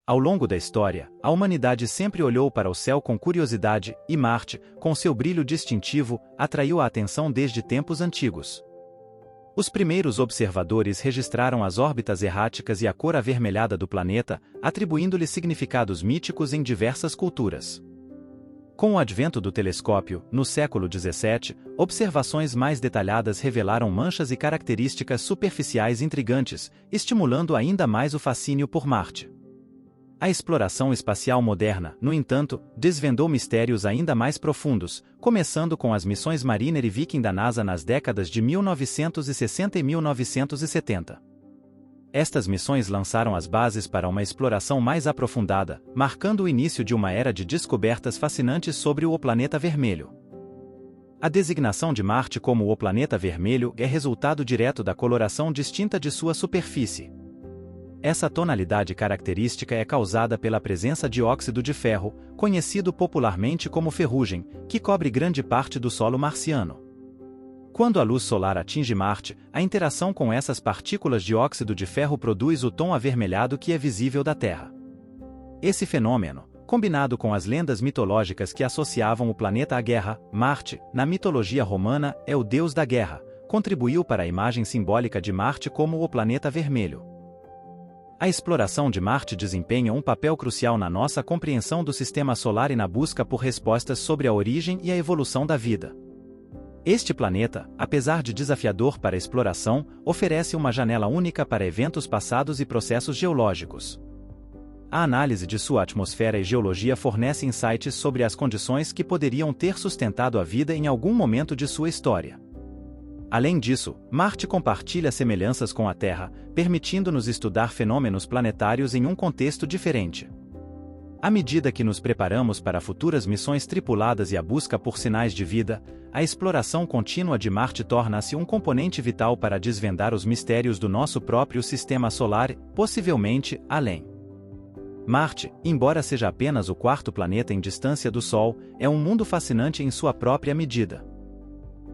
Ao longo da história, a humanidade sempre olhou para o céu com curiosidade, e Marte, com seu brilho distintivo, atraiu a atenção desde tempos antigos. Os primeiros observadores registraram as órbitas erráticas e a cor avermelhada do planeta, atribuindo-lhe significados míticos em diversas culturas. Com o advento do telescópio, no século XVII, observações mais detalhadas revelaram manchas e características superficiais intrigantes, estimulando ainda mais o fascínio por Marte. A exploração espacial moderna, no entanto, desvendou mistérios ainda mais profundos, começando com as missões Mariner e Viking da NASA nas décadas de 1960 e 1970. Estas missões lançaram as bases para uma exploração mais aprofundada, marcando o início de uma era de descobertas fascinantes sobre o planeta vermelho. A designação de Marte como o planeta vermelho é resultado direto da coloração distinta de sua superfície. Essa tonalidade característica é causada pela presença de óxido de ferro, conhecido popularmente como ferrugem, que cobre grande parte do solo marciano. Quando a luz solar atinge Marte, a interação com essas partículas de óxido de ferro produz o tom avermelhado que é visível da Terra. Esse fenômeno, combinado com as lendas mitológicas que associavam o planeta à guerra, Marte, na mitologia romana, é o deus da guerra, contribuiu para a imagem simbólica de Marte como o planeta vermelho. A exploração de Marte desempenha um papel crucial na nossa compreensão do sistema solar e na busca por respostas sobre a origem e a evolução da vida. Este planeta, apesar de desafiador para a exploração, oferece uma janela única para eventos passados e processos geológicos. A análise de sua atmosfera e geologia fornece insights sobre as condições que poderiam ter sustentado a vida em algum momento de sua história. Além disso, Marte compartilha semelhanças com a Terra, permitindo-nos estudar fenômenos planetários em um contexto diferente. À medida que nos preparamos para futuras missões tripuladas e a busca por sinais de vida, a exploração contínua de Marte torna-se um componente vital para desvendar os mistérios do nosso próprio sistema solar, possivelmente além. Marte, embora seja apenas o quarto planeta em distância do Sol, é um mundo fascinante em sua própria medida.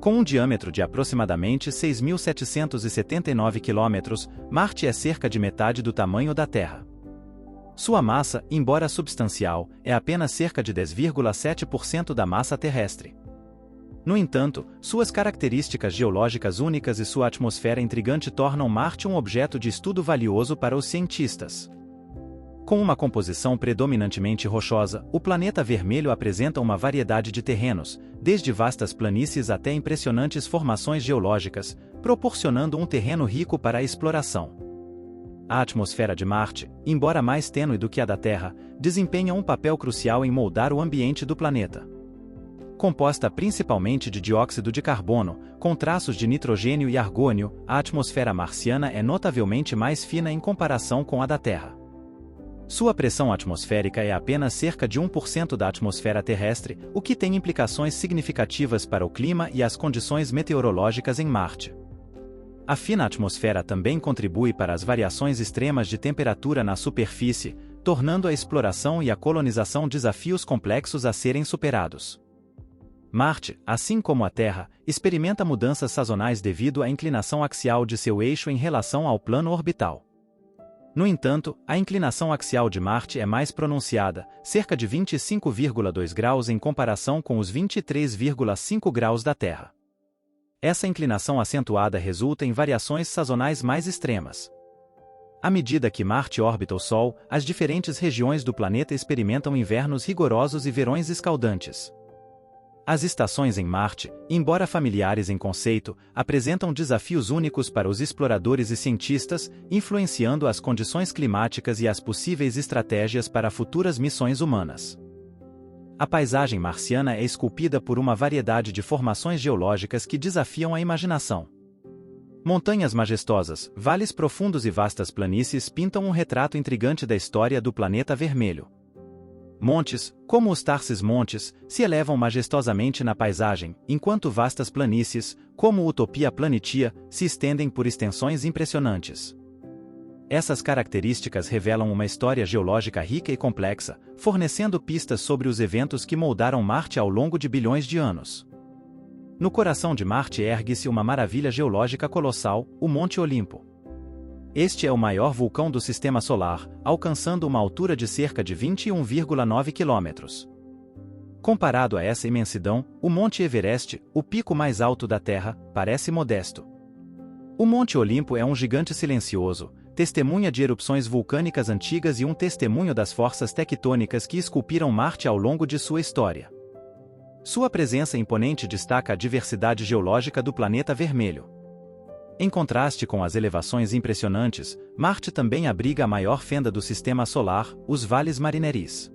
Com um diâmetro de aproximadamente 6.779 km, Marte é cerca de metade do tamanho da Terra. Sua massa, embora substancial, é apenas cerca de 10,7% da massa terrestre. No entanto, suas características geológicas únicas e sua atmosfera intrigante tornam Marte um objeto de estudo valioso para os cientistas. Com uma composição predominantemente rochosa, o planeta vermelho apresenta uma variedade de terrenos, desde vastas planícies até impressionantes formações geológicas, proporcionando um terreno rico para a exploração. A atmosfera de Marte, embora mais tênue do que a da Terra, desempenha um papel crucial em moldar o ambiente do planeta. Composta principalmente de dióxido de carbono, com traços de nitrogênio e argônio, a atmosfera marciana é notavelmente mais fina em comparação com a da Terra. Sua pressão atmosférica é apenas cerca de 1% da atmosfera terrestre, o que tem implicações significativas para o clima e as condições meteorológicas em Marte. A fina atmosfera também contribui para as variações extremas de temperatura na superfície, tornando a exploração e a colonização desafios complexos a serem superados. Marte, assim como a Terra, experimenta mudanças sazonais devido à inclinação axial de seu eixo em relação ao plano orbital. No entanto, a inclinação axial de Marte é mais pronunciada, cerca de 25,2 graus em comparação com os 23,5 graus da Terra. Essa inclinação acentuada resulta em variações sazonais mais extremas. À medida que Marte orbita o Sol, as diferentes regiões do planeta experimentam invernos rigorosos e verões escaldantes. As estações em Marte, embora familiares em conceito, apresentam desafios únicos para os exploradores e cientistas, influenciando as condições climáticas e as possíveis estratégias para futuras missões humanas. A paisagem marciana é esculpida por uma variedade de formações geológicas que desafiam a imaginação. Montanhas majestosas, vales profundos e vastas planícies pintam um retrato intrigante da história do planeta vermelho. Montes, como os Tarsis Montes, se elevam majestosamente na paisagem, enquanto vastas planícies, como Utopia Planitia, se estendem por extensões impressionantes. Essas características revelam uma história geológica rica e complexa, fornecendo pistas sobre os eventos que moldaram Marte ao longo de bilhões de anos. No coração de Marte ergue-se uma maravilha geológica colossal, o Monte Olimpo. Este é o maior vulcão do Sistema Solar, alcançando uma altura de cerca de 21,9 quilômetros. Comparado a essa imensidão, o Monte Everest, o pico mais alto da Terra, parece modesto. O Monte Olimpo é um gigante silencioso, testemunha de erupções vulcânicas antigas e um testemunho das forças tectônicas que esculpiram Marte ao longo de sua história. Sua presença imponente destaca a diversidade geológica do planeta vermelho. Em contraste com as elevações impressionantes, Marte também abriga a maior fenda do Sistema Solar, os Vales Marineris.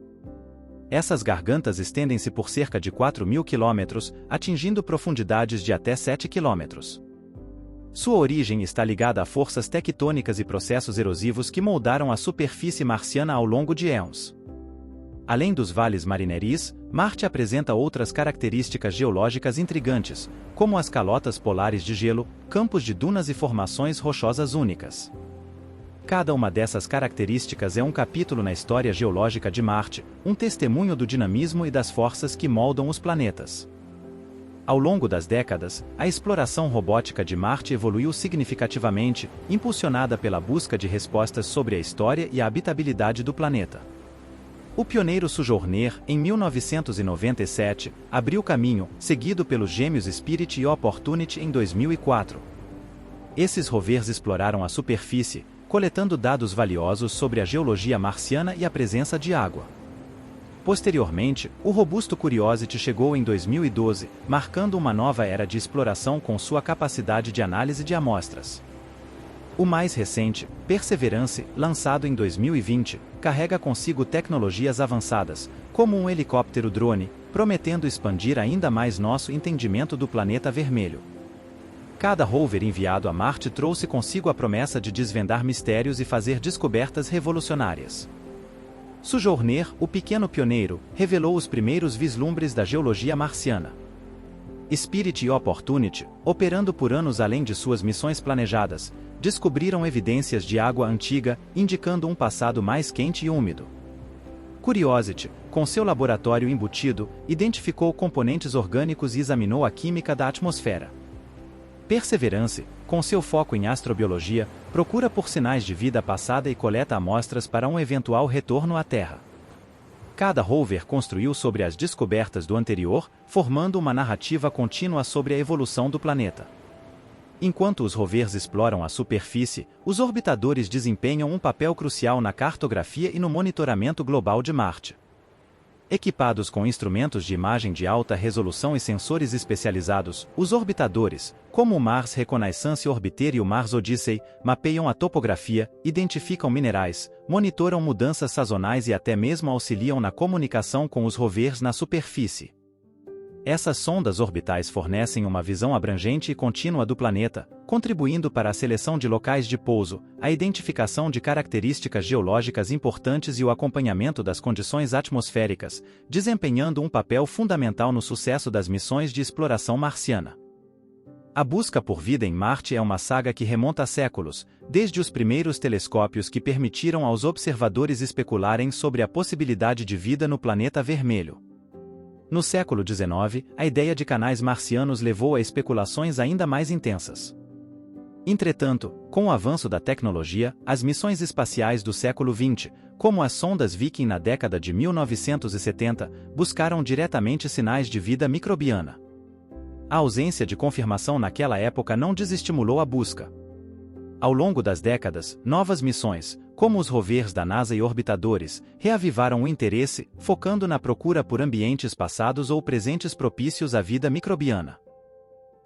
Essas gargantas estendem-se por cerca de 4.000 quilômetros, atingindo profundidades de até 7 quilômetros. Sua origem está ligada a forças tectônicas e processos erosivos que moldaram a superfície marciana ao longo de éons. Além dos Vales Marineris, Marte apresenta outras características geológicas intrigantes, como as calotas polares de gelo, campos de dunas e formações rochosas únicas. Cada uma dessas características é um capítulo na história geológica de Marte, um testemunho do dinamismo e das forças que moldam os planetas. Ao longo das décadas, a exploração robótica de Marte evoluiu significativamente, impulsionada pela busca de respostas sobre a história e a habitabilidade do planeta. O pioneiro Sojourner, em 1997, abriu caminho, seguido pelos gêmeos Spirit e Opportunity em 2004. Esses rovers exploraram a superfície, coletando dados valiosos sobre a geologia marciana e a presença de água. Posteriormente, o robusto Curiosity chegou em 2012, marcando uma nova era de exploração com sua capacidade de análise de amostras. O mais recente, Perseverance, lançado em 2020, carrega consigo tecnologias avançadas, como um helicóptero-drone, prometendo expandir ainda mais nosso entendimento do planeta vermelho. Cada rover enviado a Marte trouxe consigo a promessa de desvendar mistérios e fazer descobertas revolucionárias. Sojourner, o pequeno pioneiro, revelou os primeiros vislumbres da geologia marciana. Spirit e Opportunity, operando por anos além de suas missões planejadas, descobriram evidências de água antiga, indicando um passado mais quente e úmido. Curiosity, com seu laboratório embutido, identificou componentes orgânicos e examinou a química da atmosfera. Perseverance, com seu foco em astrobiologia, procura por sinais de vida passada e coleta amostras para um eventual retorno à Terra. Cada rover construiu sobre as descobertas do anterior, formando uma narrativa contínua sobre a evolução do planeta. Enquanto os rovers exploram a superfície, os orbitadores desempenham um papel crucial na cartografia e no monitoramento global de Marte. Equipados com instrumentos de imagem de alta resolução e sensores especializados, os orbitadores, como o Mars Reconnaissance Orbiter e o Mars Odyssey, mapeiam a topografia, identificam minerais, monitoram mudanças sazonais e até mesmo auxiliam na comunicação com os rovers na superfície. Essas sondas orbitais fornecem uma visão abrangente e contínua do planeta, contribuindo para a seleção de locais de pouso, a identificação de características geológicas importantes e o acompanhamento das condições atmosféricas, desempenhando um papel fundamental no sucesso das missões de exploração marciana. A busca por vida em Marte é uma saga que remonta a séculos, desde os primeiros telescópios que permitiram aos observadores especularem sobre a possibilidade de vida no planeta vermelho. No século XIX, a ideia de canais marcianos levou a especulações ainda mais intensas. Entretanto, com o avanço da tecnologia, as missões espaciais do século XX, como as sondas Viking na década de 1970, buscaram diretamente sinais de vida microbiana. A ausência de confirmação naquela época não desestimulou a busca. Ao longo das décadas, novas missões, como os rovers da NASA e orbitadores, reavivaram o interesse, focando na procura por ambientes passados ou presentes propícios à vida microbiana.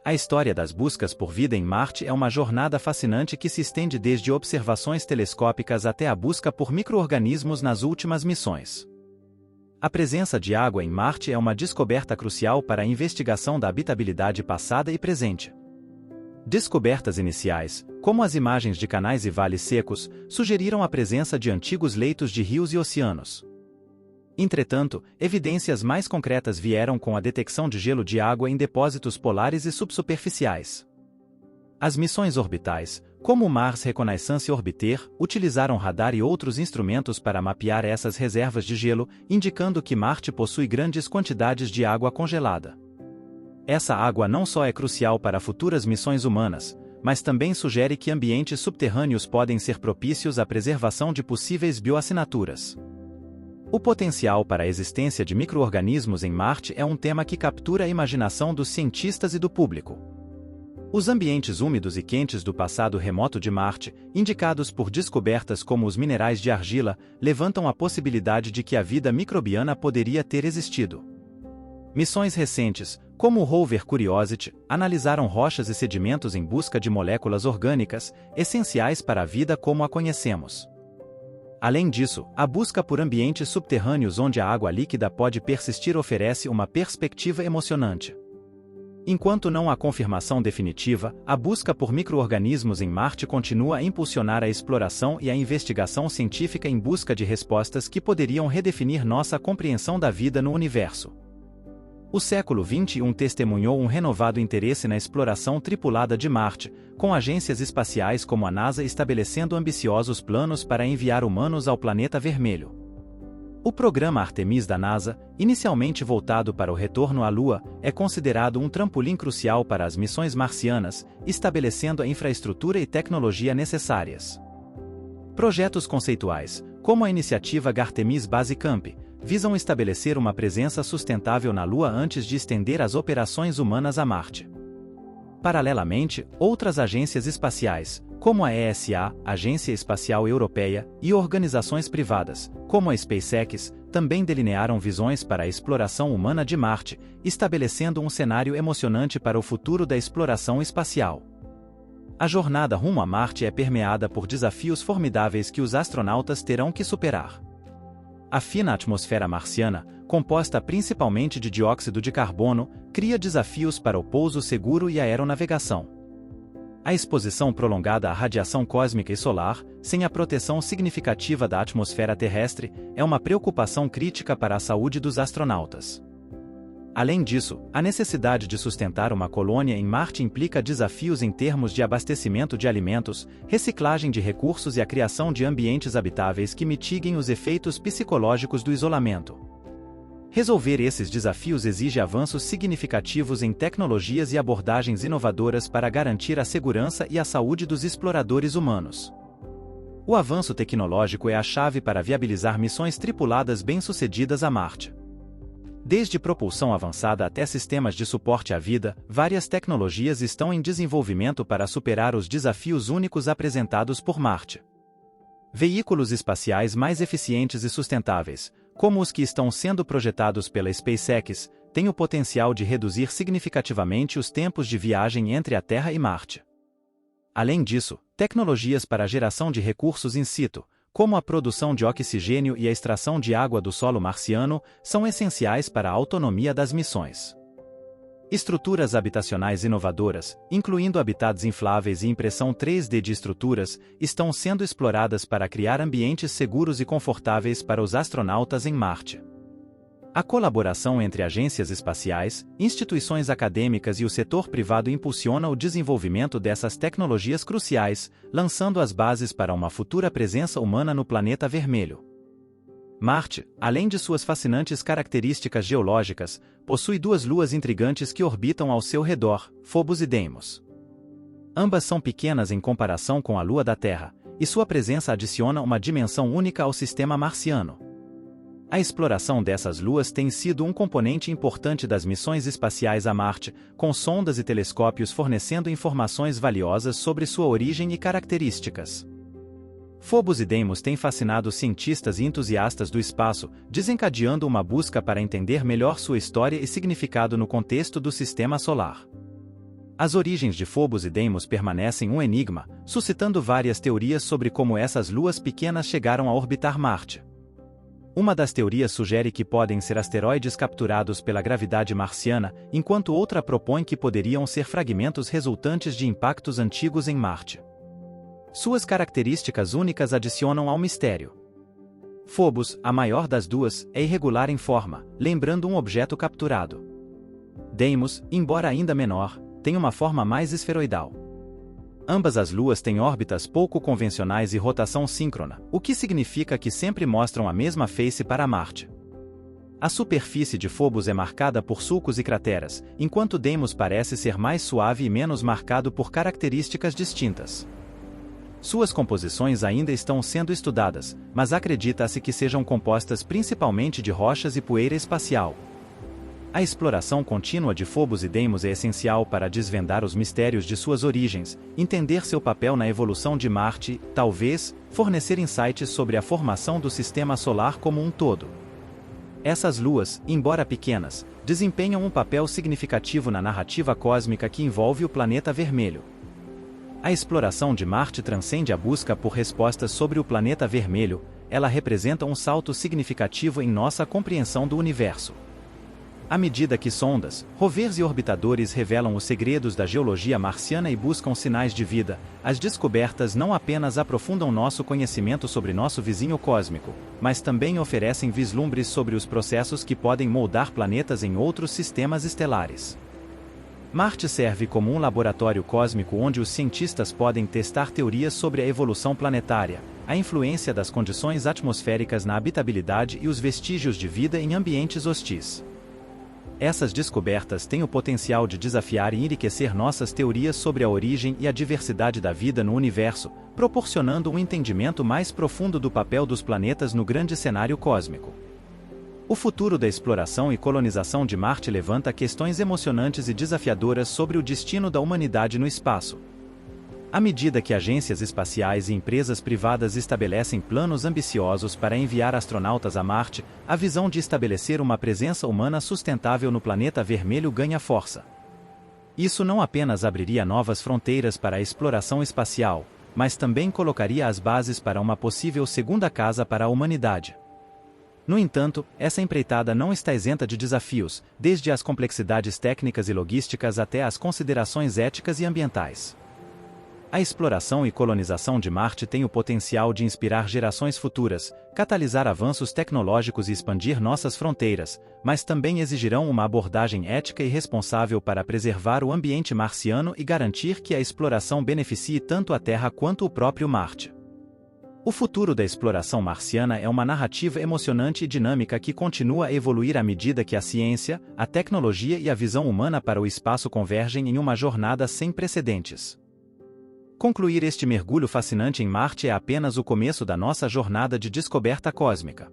A história das buscas por vida em Marte é uma jornada fascinante que se estende desde observações telescópicas até a busca por micro-organismos nas últimas missões. A presença de água em Marte é uma descoberta crucial para a investigação da habitabilidade passada e presente. Descobertas iniciais, como as imagens de canais e vales secos, sugeriram a presença de antigos leitos de rios e oceanos. Entretanto, evidências mais concretas vieram com a detecção de gelo de água em depósitos polares e subsuperficiais. As missões orbitais, como o Mars Reconnaissance Orbiter, utilizaram radar e outros instrumentos para mapear essas reservas de gelo, indicando que Marte possui grandes quantidades de água congelada. Essa água não só é crucial para futuras missões humanas, mas também sugere que ambientes subterrâneos podem ser propícios à preservação de possíveis bioassinaturas. O potencial para a existência de micro-organismos em Marte é um tema que captura a imaginação dos cientistas e do público. Os ambientes úmidos e quentes do passado remoto de Marte, indicados por descobertas como os minerais de argila, levantam a possibilidade de que a vida microbiana poderia ter existido. Missões recentes, como o rover Curiosity, analisaram rochas e sedimentos em busca de moléculas orgânicas, essenciais para a vida como a conhecemos. Além disso, a busca por ambientes subterrâneos onde a água líquida pode persistir oferece uma perspectiva emocionante. Enquanto não há confirmação definitiva, a busca por micro-organismos em Marte continua a impulsionar a exploração e a investigação científica em busca de respostas que poderiam redefinir nossa compreensão da vida no universo. O século XXI testemunhou um renovado interesse na exploração tripulada de Marte, com agências espaciais como a NASA estabelecendo ambiciosos planos para enviar humanos ao planeta vermelho. O programa Artemis da NASA, inicialmente voltado para o retorno à Lua, é considerado um trampolim crucial para as missões marcianas, estabelecendo a infraestrutura e tecnologia necessárias. Projetos conceituais, como a iniciativa Gartemis Base Camp, visam estabelecer uma presença sustentável na Lua antes de estender as operações humanas a Marte. Paralelamente, outras agências espaciais, como a ESA, Agência Espacial Europeia, e organizações privadas, como a SpaceX, também delinearam visões para a exploração humana de Marte, estabelecendo um cenário emocionante para o futuro da exploração espacial. A jornada rumo a Marte é permeada por desafios formidáveis que os astronautas terão que superar. A fina atmosfera marciana, composta principalmente de dióxido de carbono, cria desafios para o pouso seguro e a aeronavegação. A exposição prolongada à radiação cósmica e solar, sem a proteção significativa da atmosfera terrestre, é uma preocupação crítica para a saúde dos astronautas. Além disso, a necessidade de sustentar uma colônia em Marte implica desafios em termos de abastecimento de alimentos, reciclagem de recursos e a criação de ambientes habitáveis que mitiguem os efeitos psicológicos do isolamento. Resolver esses desafios exige avanços significativos em tecnologias e abordagens inovadoras para garantir a segurança e a saúde dos exploradores humanos. O avanço tecnológico é a chave para viabilizar missões tripuladas bem-sucedidas a Marte. Desde propulsão avançada até sistemas de suporte à vida, várias tecnologias estão em desenvolvimento para superar os desafios únicos apresentados por Marte. Veículos espaciais mais eficientes e sustentáveis, como os que estão sendo projetados pela SpaceX, têm o potencial de reduzir significativamente os tempos de viagem entre a Terra e Marte. Além disso, tecnologias para a geração de recursos in situ, como a produção de oxigênio e a extração de água do solo marciano, são essenciais para a autonomia das missões. Estruturas habitacionais inovadoras, incluindo habitats infláveis e impressão 3D de estruturas, estão sendo exploradas para criar ambientes seguros e confortáveis para os astronautas em Marte. A colaboração entre agências espaciais, instituições acadêmicas e o setor privado impulsiona o desenvolvimento dessas tecnologias cruciais, lançando as bases para uma futura presença humana no planeta vermelho. Marte, além de suas fascinantes características geológicas, possui duas luas intrigantes que orbitam ao seu redor, Phobos e Deimos. Ambas são pequenas em comparação com a Lua da Terra, e sua presença adiciona uma dimensão única ao sistema marciano. A exploração dessas luas tem sido um componente importante das missões espaciais a Marte, com sondas e telescópios fornecendo informações valiosas sobre sua origem e características. Phobos e Deimos têm fascinado cientistas e entusiastas do espaço, desencadeando uma busca para entender melhor sua história e significado no contexto do sistema solar. As origens de Phobos e Deimos permanecem um enigma, suscitando várias teorias sobre como essas luas pequenas chegaram a orbitar Marte. Uma das teorias sugere que podem ser asteroides capturados pela gravidade marciana, enquanto outra propõe que poderiam ser fragmentos resultantes de impactos antigos em Marte. Suas características únicas adicionam ao mistério. Phobos, a maior das duas, é irregular em forma, lembrando um objeto capturado. Deimos, embora ainda menor, tem uma forma mais esferoidal. Ambas as luas têm órbitas pouco convencionais e rotação síncrona, o que significa que sempre mostram a mesma face para Marte. A superfície de Phobos é marcada por sulcos e crateras, enquanto Deimos parece ser mais suave e menos marcado por características distintas. Suas composições ainda estão sendo estudadas, mas acredita-se que sejam compostas principalmente de rochas e poeira espacial. A exploração contínua de Phobos e Deimos é essencial para desvendar os mistérios de suas origens, entender seu papel na evolução de Marte e, talvez, fornecer insights sobre a formação do Sistema Solar como um todo. Essas luas, embora pequenas, desempenham um papel significativo na narrativa cósmica que envolve o planeta vermelho. A exploração de Marte transcende a busca por respostas sobre o planeta vermelho, ela representa um salto significativo em nossa compreensão do universo. À medida que sondas, rovers e orbitadores revelam os segredos da geologia marciana e buscam sinais de vida, as descobertas não apenas aprofundam nosso conhecimento sobre nosso vizinho cósmico, mas também oferecem vislumbres sobre os processos que podem moldar planetas em outros sistemas estelares. Marte serve como um laboratório cósmico onde os cientistas podem testar teorias sobre a evolução planetária, a influência das condições atmosféricas na habitabilidade e os vestígios de vida em ambientes hostis. Essas descobertas têm o potencial de desafiar e enriquecer nossas teorias sobre a origem e a diversidade da vida no universo, proporcionando um entendimento mais profundo do papel dos planetas no grande cenário cósmico. O futuro da exploração e colonização de Marte levanta questões emocionantes e desafiadoras sobre o destino da humanidade no espaço. À medida que agências espaciais e empresas privadas estabelecem planos ambiciosos para enviar astronautas a Marte, a visão de estabelecer uma presença humana sustentável no planeta vermelho ganha força. Isso não apenas abriria novas fronteiras para a exploração espacial, mas também colocaria as bases para uma possível segunda casa para a humanidade. No entanto, essa empreitada não está isenta de desafios, desde as complexidades técnicas e logísticas até as considerações éticas e ambientais. A exploração e colonização de Marte tem o potencial de inspirar gerações futuras, catalisar avanços tecnológicos e expandir nossas fronteiras, mas também exigirão uma abordagem ética e responsável para preservar o ambiente marciano e garantir que a exploração beneficie tanto a Terra quanto o próprio Marte. O futuro da exploração marciana é uma narrativa emocionante e dinâmica que continua a evoluir à medida que a ciência, a tecnologia e a visão humana para o espaço convergem em uma jornada sem precedentes. Concluir este mergulho fascinante em Marte é apenas o começo da nossa jornada de descoberta cósmica.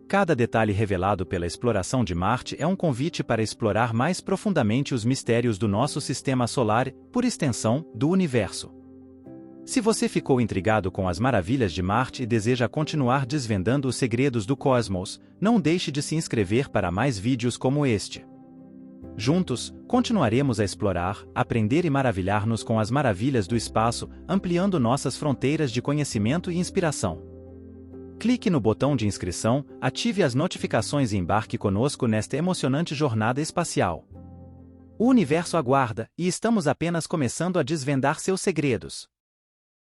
Cada detalhe revelado pela exploração de Marte é um convite para explorar mais profundamente os mistérios do nosso sistema solar e, por extensão, do universo. Se você ficou intrigado com as maravilhas de Marte e deseja continuar desvendando os segredos do cosmos, não deixe de se inscrever para mais vídeos como este. Juntos, continuaremos a explorar, aprender e maravilhar-nos com as maravilhas do espaço, ampliando nossas fronteiras de conhecimento e inspiração. Clique no botão de inscrição, ative as notificações e embarque conosco nesta emocionante jornada espacial. O universo aguarda, e estamos apenas começando a desvendar seus segredos.